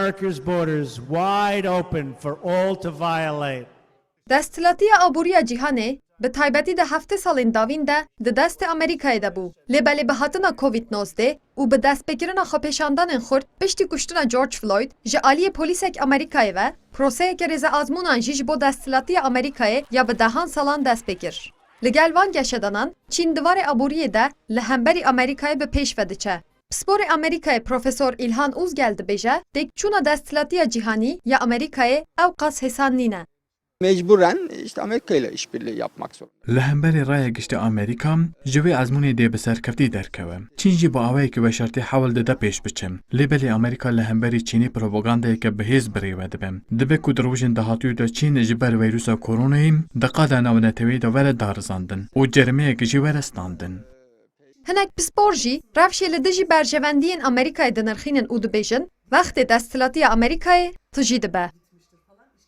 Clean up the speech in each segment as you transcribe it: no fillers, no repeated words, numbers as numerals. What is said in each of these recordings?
America's borders wide open for all to violate. دەستهڵاتیە ئابووریە جیهانê bi taybetî de heftê salên davîn de di destê Amerîkayê de bû. Lê belê bihatina COVID-19 û bi destpêkirina xwepêşandanên xurt piştî kuştina George Floyd ji aliyê polîsek Amerîkayê ve proseyeke rêzeazmûnan jî ji bo desthilatîya Amerîkayê ya bi dehan salan dest pê kir. Li gel van geşedanan, Çîn divarê aboriyê de li hemberî Amerîkayê bi pêş vediçe. Pisporê Amerîkayê Profesor İlhan Uzgel dibêje, têkçûna desthilatiya cîhanî ya Amerîkayê ew qas hêsan nîne. Mecburen işte Amerika ile işbirliği yapmak zorunda. Li hemberê raya giştî Amerîka ji wê ezmûnê dê bi serkeftî derkeve. Çîn jî bi awayekî veşartî hewl dide pêş biçin. Lê belê Amerîka li hemberî Çînî propagandayeke bihêz birêve dibe. Dibe ku di rojên dahatûyê de Çîn ji ber vîrusa koronayê di qada navnetewî de were darizandin û cermeyekî jî were standin. Hinek pispor jî rewşê li dijî berjevendiyên Amerîkayê dinirxînin û dibêjin, wextê desthilatiya Amerîkayê tijî dibe.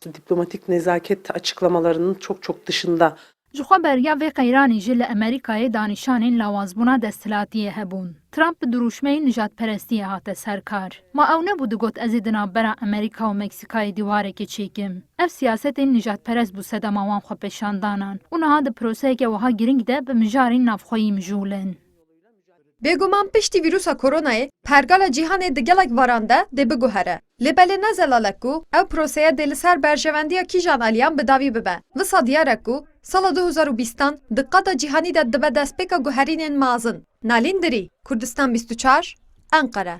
Diplomatik nezaket açıklamalarının çok dışında. Ji xwe beriya vê qeyranî jî li Amerîkayê danîşanên lawazbûna desthilatiyê hebûn. Trump bi dirûjmeyên nijadperestiyê hate serkar. Ma ew nebû digot ez ê di navbera Amerîka û Meksîkayê dîwarekê çêkim. Ev siyasetên nijadperest bû sedema wan xwepêşandanan û niha di proseyeke wiha giring de bi mijarên navxweyî mijûlin. Bêguman piştî vîrusa koronayê pergala cîhanê di gelek varan de dê biguhere. Lê belê ne zelal ku ew proseya dê li ser berjevendiya kîjan aliyan bi davî bibe. Wisa diyar e ku sala 2020 di qada cîhanî de dibe destpêka guherînên mezin. Nalîn Dirî, Kurdistan 24, Ankara.